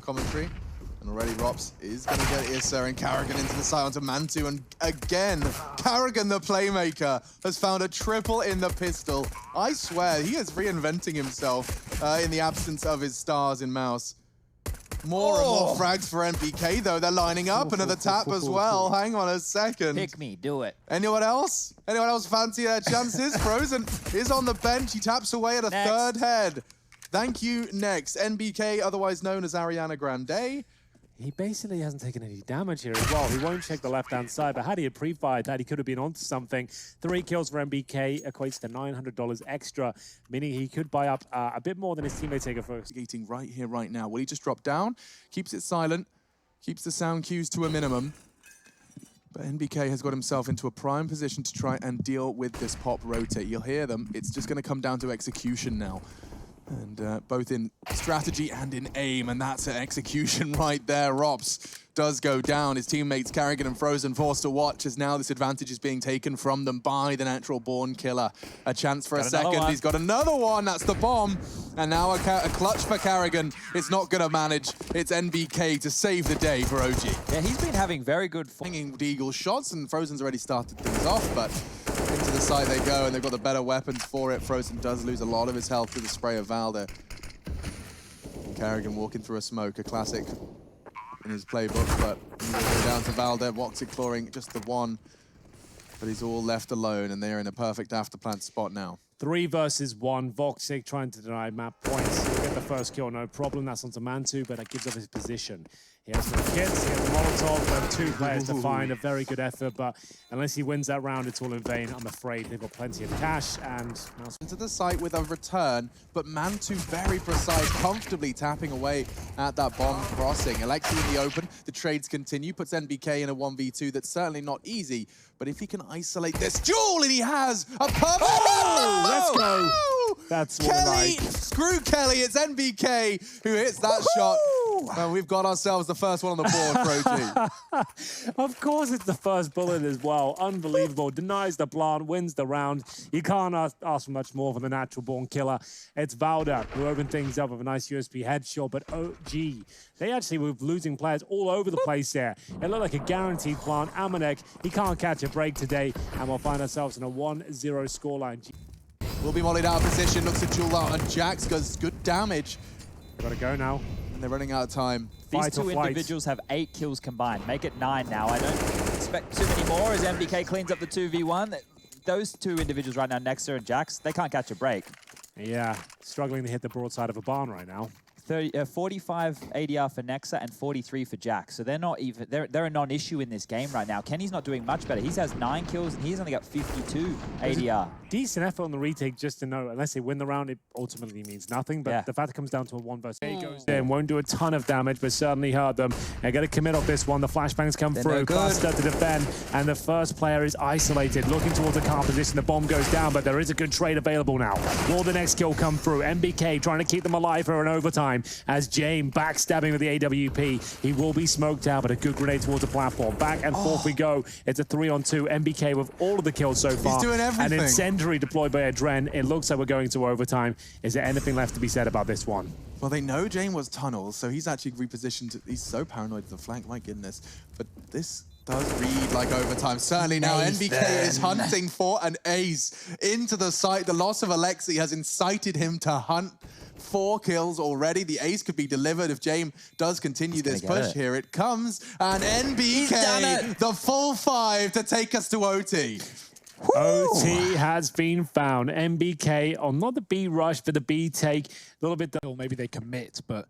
commentary. And already Rops is going to get Issa and Carrigan into the side onto Mantu. And again, Carrigan, the playmaker, has found a triple in the pistol. I swear, he is reinventing himself in the absence of his stars in Mouse. More and more frags for NBK, though. They're lining up. Another tap as well. Hang on a second. Pick me, do it. Anyone else? Anyone else fancy their chances? Frozen is on the bench. He taps away at a third head. Thank you, next. NBK, otherwise known as Ariana Grande. He basically hasn't taken any damage here as well. He won't check the left-hand side, but had he had pre-fired that, he could have been onto something. 3 kills for NBK equates to $900 extra, meaning he could buy up a bit more than his teammate taker first. Gating right here, right now. Will he just drop down? Keeps it silent. Keeps the sound cues to a minimum. But NBK has got himself into a prime position to try and deal with this pop rotate. You'll hear them. It's just going to come down to execution now. And both in strategy and in aim, and that's an execution right there. Rops does go down. His teammates Carrigan and Frozen forced to watch as now this advantage is being taken from them by the natural born killer. A chance for a second. He's got another one. That's the bomb. And now a clutch for Carrigan. It's not going to manage. It's NBK to save the day for OG. Yeah, he's been having very good Hanging Deagle shots, and Frozen's already started things off, but into the side they go, and they've got the better weapons for it. Frozen does lose a lot of his health with the spray of Valder. Carrigan walking through a smoke, a classic in his playbook, but he will go down to Valder. Voxic clawing just the one, but he's all left alone, and they're in a perfect afterplant spot now. 3 versus 1. Voxic trying to deny map points. He'll get the first kill, no problem. That's onto Mantu, but that gives up his position. He has the kits, he has the Molotov, and 2 players to find. A very good effort, but unless he wins that round, it's all in vain. I'm afraid they've got plenty of cash, and into the site with a return, but Mantu very precise, comfortably tapping away at that bomb crossing. Alexi in the open, the trades continue, puts NBK in a 1v2 that's certainly not easy, but if he can isolate this duel, and he has a perfect... Oh, let's go. That's what Kelly, we like. Screw Kelly, it's NBK who hits that shot. And we've got ourselves the first one on the board for OG. Of course it's the first bullet as well. Unbelievable. Denies the plant, wins the round. You can't ask for much more from the natural born killer. It's Valder who opened things up with a nice USP headshot, but OG, they actually were losing players all over the place there. It looked like a guaranteed plant. Amanek, he can't catch a break today, and we'll find ourselves in a 1-0 scoreline. Will be mollied out of position, looks at Jewel out, and Jax does good damage. They've got to go now. They're running out of time. These 2 individuals have 8 kills combined. Make it 9 now. I don't expect too many more as NBK cleans up the 2v1. Those 2 individuals right now, Nexa and Jax, they can't catch a break. Yeah, struggling to hit the broadside of a barn right now. 45 ADR for Nexa and 43 for Jax. So they're not even, they're a non-issue in this game right now. Kenny's not doing much better. He has 9 kills and he's only got 52 ADR. Decent effort on the retake, just to know, unless they win the round, it ultimately means nothing. But the fact it comes down to a 1 versus he goes there and won't do a ton of damage, but certainly hurt them. They're going to commit off this one. The flashbangs come through. Cluster to defend, and the first player is isolated, looking towards a car position. The bomb goes down, but there is a good trade available now. Will the next kill come through? NBK trying to keep them alive for an overtime as James backstabbing with the AWP. He will be smoked out, but a good grenade towards the platform. Back and forth we go. It's a 3-on-2. NBK with all of the kills so far. He's doing everything. An incendiary deployed by Adren. It looks like we're going to overtime. Is there anything left to be said about this one? Well, they know Jane was tunnels, so he's actually repositioned. He's so paranoid of the flank, my goodness. But this does read like overtime. Certainly now NBK is hunting for an ace into the site. The loss of Alexi has incited him to hunt 4 kills already. The ace could be delivered if James does continue this push. Here it comes, and NBK, the full 5 to take us to OT. OT has been found. NBK on not the B rush, but the B take. A little bit. Maybe they commit, but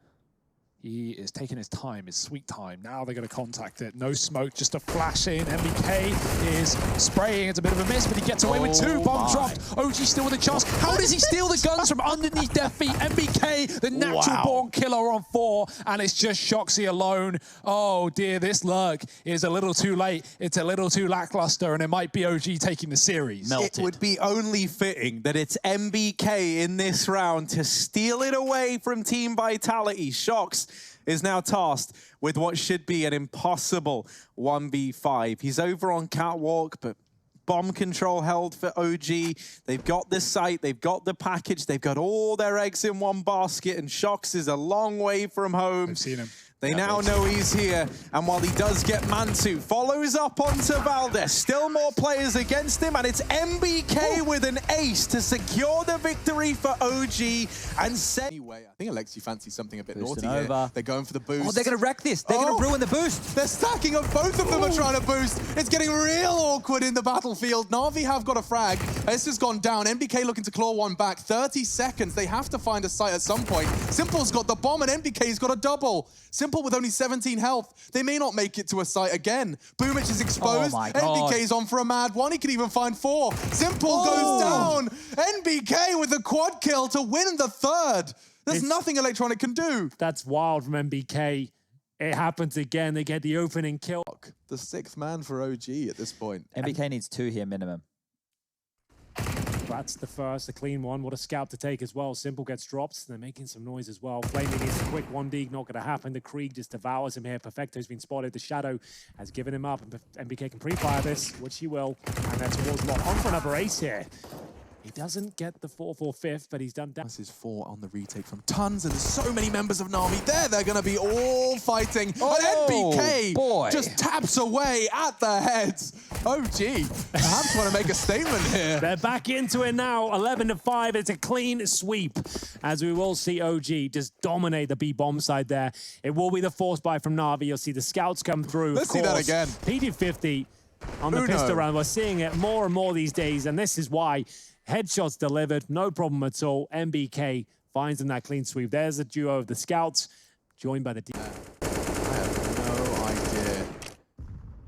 he is taking his time, his sweet time. Now they're going to contact it. No smoke, just a flash in. NBK is spraying. It's a bit of a miss, but he gets away with 2. Bomb dropped. OG still with a chance. How does he steal the guns from underneath their feet? NBK, the natural born killer on 4, and it's just Shoxy alone. Oh dear, this lurk is a little too late. It's a little too lackluster, and it might be OG taking the series. Melted. It would be only fitting that it's NBK in this round to steal it away from Team Vitality. Shox is now tasked with what should be an impossible 1v5. He's over on Catwalk, but bomb control held for OG. They've got the site, they've got the package, they've got all their eggs in one basket, and Shox is a long way from home. I've seen him. They now know he's here, and while he does get Mantu, follows up onto Valdez. Still more players against him, and it's NBK with an ace to secure the victory for OG and set. Anyway, I think Alexi fancies something a bit Boosting naughty over. here. They're going for the boost. Oh, they're going to wreck this. They're going to ruin the boost. They're stacking up. Both of them are trying to boost. It's getting real awkward in the battlefield. Na'Vi have got a frag. It's just gone down. NBK looking to claw one back. 30 seconds. They have to find a site at some point. Simple's got the bomb, and NBK's got a double. Simple with only 17 health. They may not make it to a site again. Boomich is exposed. Oh my God. NBK's on for a mad one. He can even find 4. Simple goes down. NBK with the quad kill to win the third. There's nothing Electronic can do. That's wild from NBK. It happens again. They get the opening kill. The 6th man for OG at this point. NBK needs 2 here minimum. That's the first, a clean one. What a scalp to take as well. Simple gets dropped. They're making some noise as well. Flaming needs a quick 1D. Not going to happen. The Krieg just devours him here. Perfecto's been spotted. The Shadow has given him up. And NBK can pre-fire this, which he will. And then towards Lock. On for another ace here. He doesn't get the 4th or 5th, but he's done damage. This is 4 on the retake from Tons, and there's so many members of Na'Vi there. They're going to be all fighting. Oh, and NBK boy. just taps away at the heads. Oh, gee. Perhaps want to make a statement here. They're back into it now. 11-5. It's a clean sweep. As we will see OG just dominate the B-bomb side there. It will be the force buy from Na'Vi. You'll see the scouts come through. Let's see that again. PD50 on the pistol round. We're seeing it more and more these days, and this is why. Headshots delivered, no problem at all. NBK finds them that clean sweep. There's a duo of the scouts, joined by the team. I have no idea.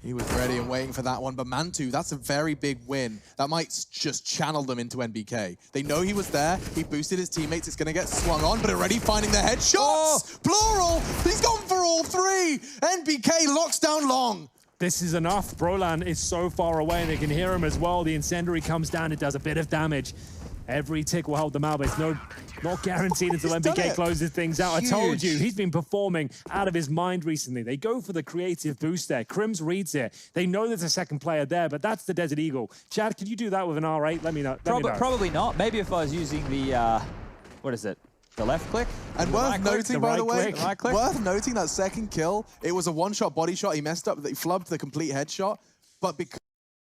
He was ready and waiting for that one, but Mantu, that's a very big win. That might just channel them into NBK. They know he was there. He boosted his teammates. It's going to get swung on, but already finding the headshots. Oh. Plural. He's gone for all 3. NBK locks down long. This is enough. Brolan is so far away, and they can hear him as well. The incendiary comes down. It does a bit of damage. Every tick will help them out, but it's not guaranteed until NBK closes things out. Huge. I told you, he's been performing out of his mind recently. They go for the creative boost there. Crims reads it. They know there's a second player there, but that's the Desert Eagle. Chad, can you do that with an R8? Let me know. Probably not. Maybe if I was using the, what is it? The left click? And worth noting, by the way, right click. worth noting that second kill, it was a one-shot body shot. He messed up, he flubbed the complete headshot, but because